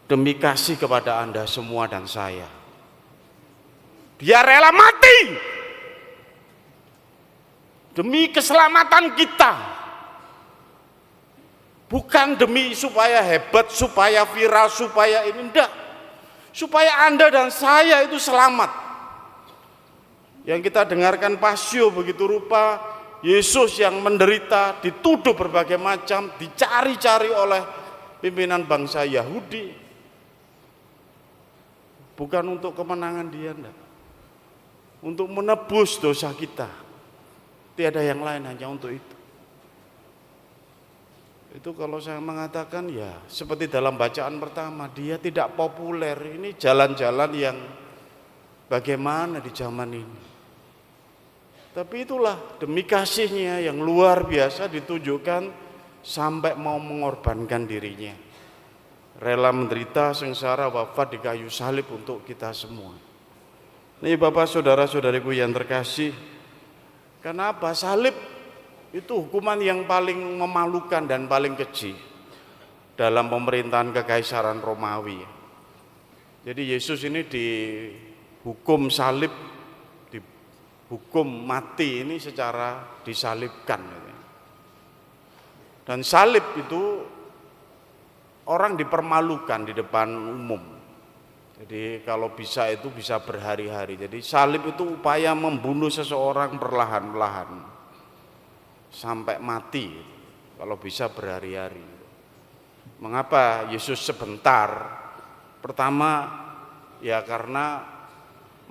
demi kasih kepada Anda semua dan saya. Dia rela mati demi keselamatan kita. Bukan demi supaya hebat, supaya viral, supaya ini, enggak. Supaya Anda dan saya itu selamat. Yang kita dengarkan Pasio begitu rupa, Yesus yang menderita, dituduh berbagai macam, dicari-cari oleh pimpinan bangsa Yahudi. Bukan untuk kemenangan dia, enggak. Untuk menebus dosa kita. Tiada yang lain, hanya untuk itu. Itu kalau saya mengatakan ya seperti dalam bacaan pertama, dia tidak populer. Ini jalan-jalan yang bagaimana di zaman ini. Tapi itulah demi kasihnya yang luar biasa ditunjukkan sampai mau mengorbankan dirinya. Rela menderita, sengsara, wafat di kayu salib untuk kita semua. Ini Bapak saudara-saudariku yang terkasih, kenapa salib itu hukuman yang paling memalukan dan paling keji dalam pemerintahan kekaisaran Romawi. Jadi Yesus ini dihukum salib, dihukum mati ini secara disalibkan. Dan salib itu orang dipermalukan di depan umum. Jadi kalau bisa itu bisa berhari-hari. Jadi salib itu upaya membunuh seseorang perlahan-lahan sampai mati, kalau bisa berhari-hari. Mengapa Yesus sebentar? Pertama ya karena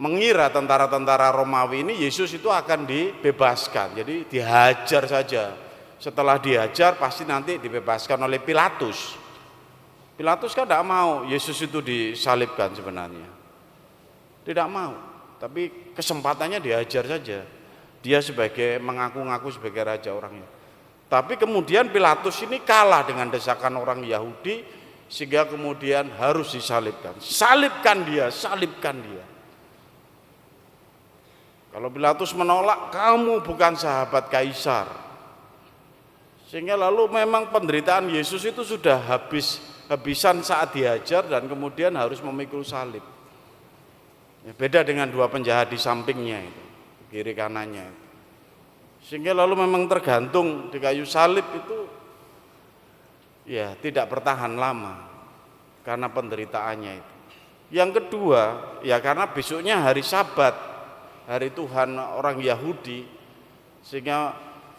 mengira tentara-tentara Romawi ini Yesus itu akan dibebaskan, jadi dihajar saja. Setelah dihajar pasti nanti dibebaskan oleh Pilatus. Pilatus kan tidak mau Yesus itu disalibkan sebenarnya, tidak mau, tapi kesempatannya dihajar saja. Dia sebagai mengaku-ngaku sebagai raja orangnya. Tapi kemudian Pilatus ini kalah dengan desakan orang Yahudi sehingga kemudian harus disalibkan. Salibkan dia, salibkan dia. Kalau Pilatus menolak, kamu bukan sahabat kaisar. Sehingga lalu memang penderitaan Yesus itu sudah habisan saat dihajar dan kemudian harus memikul salib. Ya, beda dengan dua penjahat di sampingnya itu, kiri kanannya. Sehingga lalu memang tergantung di kayu salib itu ya tidak bertahan lama karena penderitaannya itu. Yang kedua ya karena besoknya hari Sabat, hari Tuhan orang Yahudi, sehingga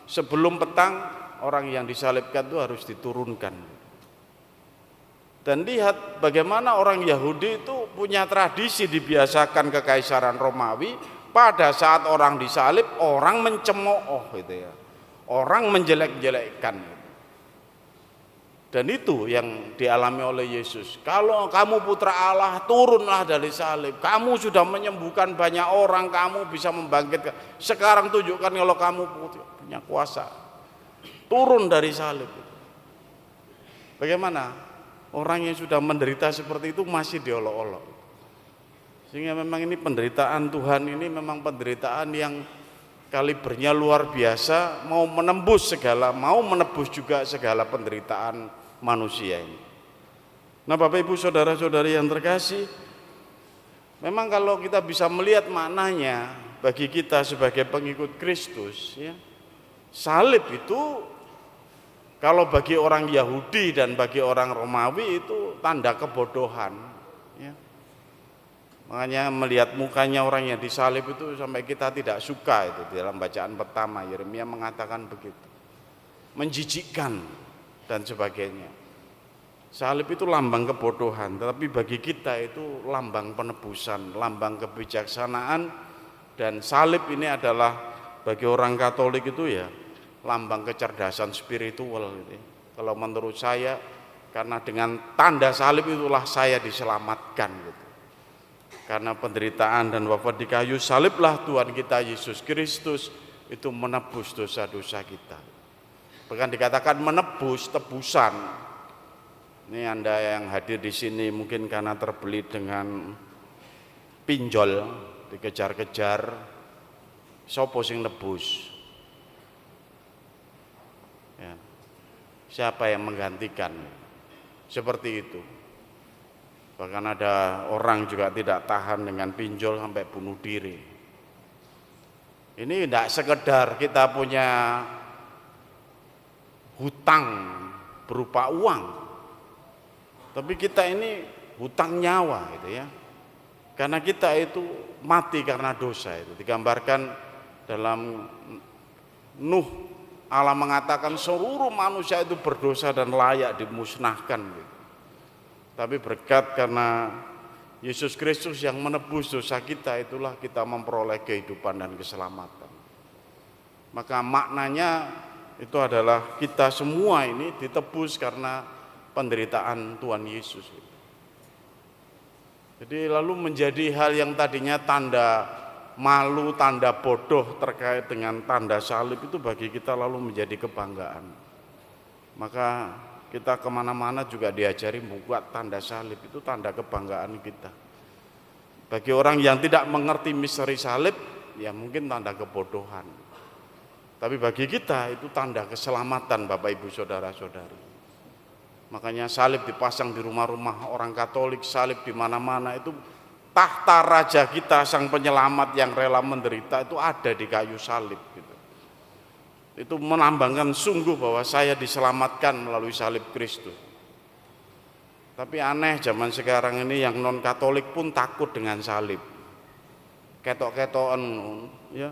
sebelum petang orang yang disalibkan itu harus diturunkan. Dan lihat bagaimana orang Yahudi itu punya tradisi dibiasakan kekaisaran Romawi. Pada saat orang disalib, orang mencemooh gitu ya. Orang menjelek-jelekkan. Dan itu yang dialami oleh Yesus. Kalau kamu putra Allah, turunlah dari salib. Kamu sudah menyembuhkan banyak orang, kamu bisa membangkitkan. Sekarang tunjukkan kalau kamu punya kuasa. Turun dari salib. Bagaimana? Orang yang sudah menderita seperti itu masih diolok-olok. Sehingga memang ini penderitaan Tuhan ini memang penderitaan yang kalibernya luar biasa, mau menembus segala, mau menebus juga segala penderitaan manusia ini. Nah Bapak Ibu saudara-saudari yang terkasih, memang kalau kita bisa melihat maknanya bagi kita sebagai pengikut Kristus ya, salib itu kalau bagi orang Yahudi dan bagi orang Romawi itu tanda kebodohan ya. Makanya melihat mukanya orang yang disalib itu sampai kita tidak suka itu. Dalam bacaan pertama Yeremia mengatakan begitu, menjijikkan dan sebagainya. Salib itu lambang kebodohan, tetapi bagi kita itu lambang penebusan, lambang kebijaksanaan. Dan salib ini adalah bagi orang Katolik itu ya lambang kecerdasan spiritual gitu. Kalau menurut saya, karena dengan tanda salib itulah saya diselamatkan gitu. Karena penderitaan dan wafat di kayu saliblah Tuhan kita Yesus Kristus itu menebus dosa-dosa kita. Bahkan dikatakan menebus, tebusan. Ini Anda yang hadir di sini mungkin karena terbelit dengan pinjol, dikejar-kejar, sopo sing nebus? Ya. Siapa yang menggantikan? Seperti itu. Bahkan ada orang juga tidak tahan dengan pinjol sampai bunuh diri. Ini tidak sekedar kita punya hutang berupa uang, tapi kita ini hutang nyawa gitu ya. Karena kita itu mati karena dosa. Itu digambarkan dalam Nuh, Allah mengatakan seluruh manusia itu berdosa dan layak dimusnahkan gitu. Tapi berkat karena Yesus Kristus yang menebus dosa kita, itulah kita memperoleh kehidupan dan keselamatan. Maka maknanya itu adalah kita semua ini ditebus karena penderitaan Tuhan Yesus. Jadi lalu menjadi hal yang tadinya tanda malu, tanda bodoh terkait dengan tanda salib itu bagi kita lalu menjadi kebanggaan. Maka kita kemana-mana juga diajari membuat tanda salib, itu tanda kebanggaan kita. Bagi orang yang tidak mengerti misteri salib, ya mungkin tanda kebodohan. Tapi bagi kita itu tanda keselamatan, Bapak Ibu Saudara-saudari. Makanya salib dipasang di rumah-rumah orang Katolik, salib di mana-mana, itu tahta raja kita, sang penyelamat yang rela menderita itu ada di kayu salib gitu. Itu melambangkan sungguh bahwa saya diselamatkan melalui salib Kristus. Tapi aneh zaman sekarang ini yang non Katolik pun takut dengan salib. Ketok-ketokan ya.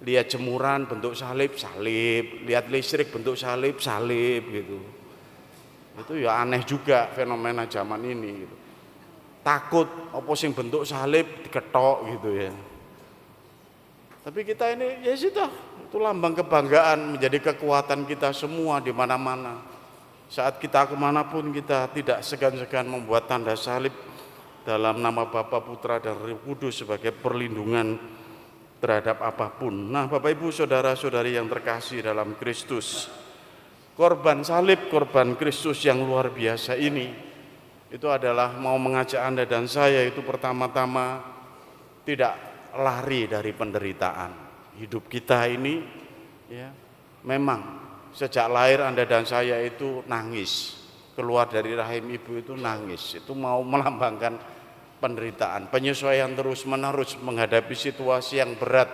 Lihat jemuran bentuk salib, salib, lihat listrik bentuk salib, salib gitu. Itu ya aneh juga fenomena zaman ini gitu. Takut apa sing bentuk salib diketok gitu ya. Tapi kita ini ya sudah, itu lambang kebanggaan, menjadi kekuatan kita semua di mana-mana. Saat kita kemanapun kita tidak segan-segan membuat tanda salib dalam nama Bapa, Putra, dan Roh Kudus sebagai perlindungan terhadap apapun. Nah, Bapak Ibu Saudara-saudari yang terkasih dalam Kristus, korban salib, korban Kristus yang luar biasa ini, itu adalah mau mengajak Anda dan saya itu pertama-tama tidak lari dari penderitaan. Hidup kita ini ya memang sejak lahir Anda dan saya itu nangis, keluar dari rahim ibu itu nangis, itu mau melambangkan penderitaan, penyesuaian terus-menerus menghadapi situasi yang berat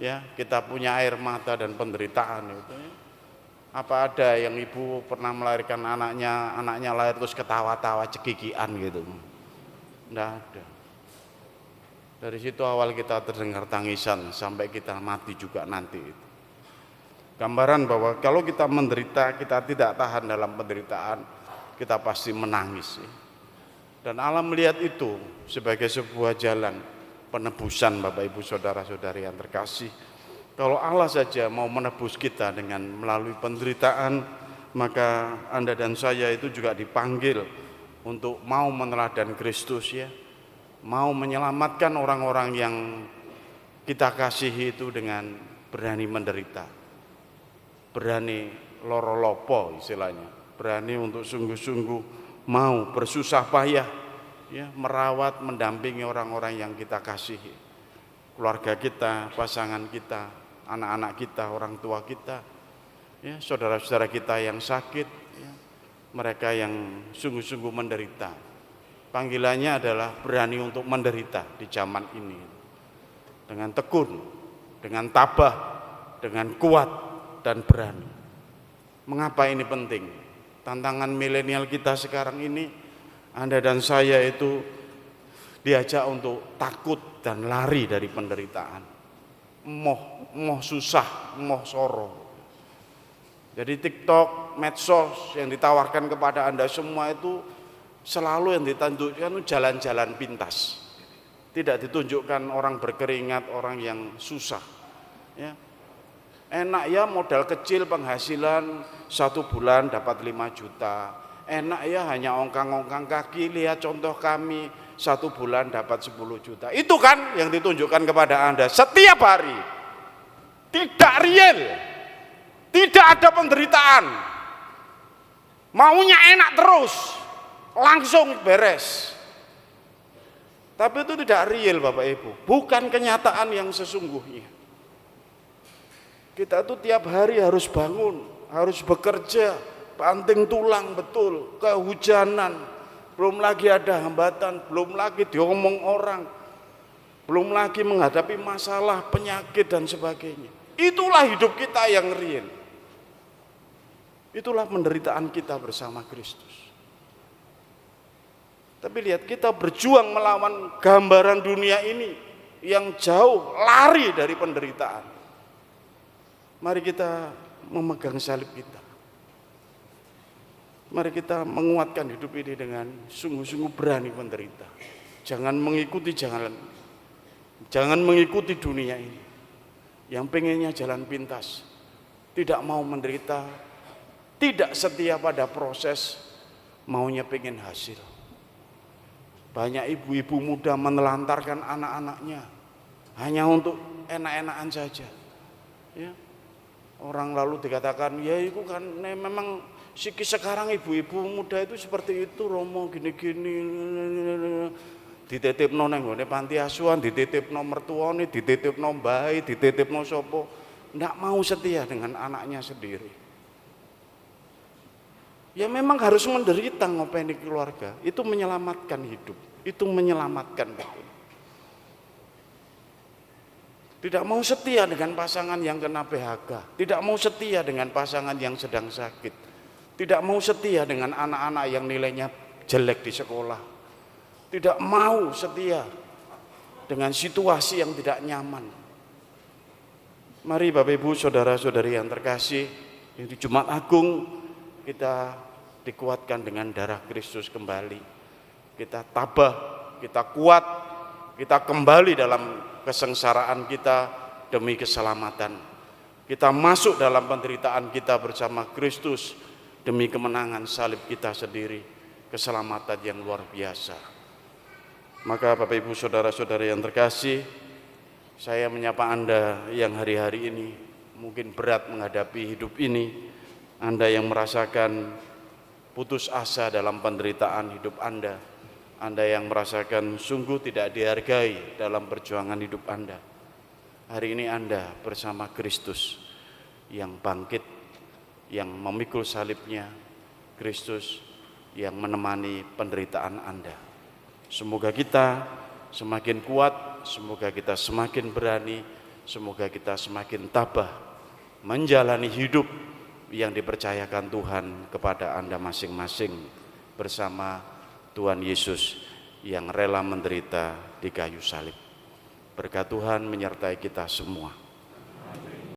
ya. Kita punya air mata dan penderitaan itu ya. Apa ada yang ibu pernah melahirkan anaknya lahir terus ketawa-tawa cekikian gitu? Enggak ada. Dari situ awal kita terdengar tangisan sampai kita mati juga nanti. Gambaran bahwa kalau kita menderita, kita tidak tahan dalam penderitaan, kita pasti menangis. Dan Allah melihat itu sebagai sebuah jalan penebusan, Bapak Ibu Saudara-saudari yang terkasih. Kalau Allah saja mau menebus kita dengan melalui penderitaan, maka Anda dan saya itu juga dipanggil untuk mau meneladani Kristus ya. Mau menyelamatkan orang-orang yang kita kasihi itu dengan berani menderita, berani loro-lopo istilahnya, berani untuk sungguh-sungguh mau bersusah payah ya, merawat, mendampingi orang-orang yang kita kasihi, keluarga kita, pasangan kita, anak-anak kita, orang tua kita ya, saudara-saudara kita yang sakit ya, mereka yang sungguh-sungguh menderita. Panggilannya adalah berani untuk menderita di zaman ini dengan tekun, dengan tabah, dengan kuat dan berani. Mengapa ini penting? Tantangan milenial kita sekarang ini, Anda dan saya itu diajak untuk takut dan lari dari penderitaan. Moh susah, moh soro. Jadi TikTok, medsos yang ditawarkan kepada Anda semua itu selalu yang ditunjukkan jalan-jalan pintas, tidak ditunjukkan orang berkeringat, orang yang susah ya. Enak ya modal kecil penghasilan 1 bulan dapat 5 juta, enak ya hanya ongkang-ongkang kaki, lihat contoh kami 1 bulan dapat 10 juta. Itu kan yang ditunjukkan kepada Anda setiap hari, tidak real, tidak ada penderitaan, maunya enak terus, langsung beres. Tapi itu tidak real Bapak Ibu, bukan kenyataan yang sesungguhnya. Kita itu tiap hari harus bangun, harus bekerja, banting tulang betul, kehujanan, belum lagi ada hambatan, belum lagi diomong orang, belum lagi menghadapi masalah, penyakit dan sebagainya. Itulah hidup kita yang real. Itulah penderitaan kita bersama Kristus. Tapi lihat, kita berjuang melawan gambaran dunia ini yang jauh lari dari penderitaan. Mari kita memegang salib kita. Mari kita menguatkan hidup ini dengan sungguh-sungguh berani menderita. Jangan mengikuti dunia ini yang pengennya jalan pintas, tidak mau menderita, tidak setia pada proses, maunya pengen hasil. Banyak ibu-ibu muda menelantarkan anak-anaknya hanya untuk enak-enakan saja. Ya. Orang lalu dikatakan, ya itu kan memang sikis sekarang ibu-ibu muda itu seperti itu, Romo gini-gini. Dititipno nang nggone panti asuhan, dititipno mertuane, dititipno mbahe, dititipno sapa. Ndak mau setia dengan anaknya sendiri. Ya memang harus menderita ngopeni keluarga, itu menyelamatkan hidup, itu menyelamatkan betul. Tidak mau setia dengan pasangan yang kena PHK, tidak mau setia dengan pasangan yang sedang sakit, tidak mau setia dengan anak-anak yang nilainya jelek di sekolah, tidak mau setia dengan situasi yang tidak nyaman. Mari Bapak Ibu, saudara-saudari yang terkasih, yang di Jumat Agung kita dikuatkan dengan darah Kristus kembali. Kita tabah, kita kuat, kita kembali dalam kesengsaraan kita demi keselamatan. Kita masuk dalam penderitaan kita bersama Kristus demi kemenangan salib kita sendiri, keselamatan yang luar biasa. Maka Bapak Ibu saudara-saudara yang terkasih, saya menyapa Anda yang hari-hari ini mungkin berat menghadapi hidup ini. Anda yang merasakan putus asa dalam penderitaan hidup Anda yang merasakan sungguh tidak dihargai dalam perjuangan hidup Anda. Hari ini Anda bersama Kristus yang bangkit, yang memikul salibnya, Kristus yang menemani penderitaan Anda. Semoga kita semakin kuat, semoga kita semakin berani, semoga kita semakin tabah menjalani hidup yang dipercayakan Tuhan kepada Anda masing-masing bersama Tuhan Yesus yang rela menderita di kayu salib. Berkat Tuhan menyertai kita semua.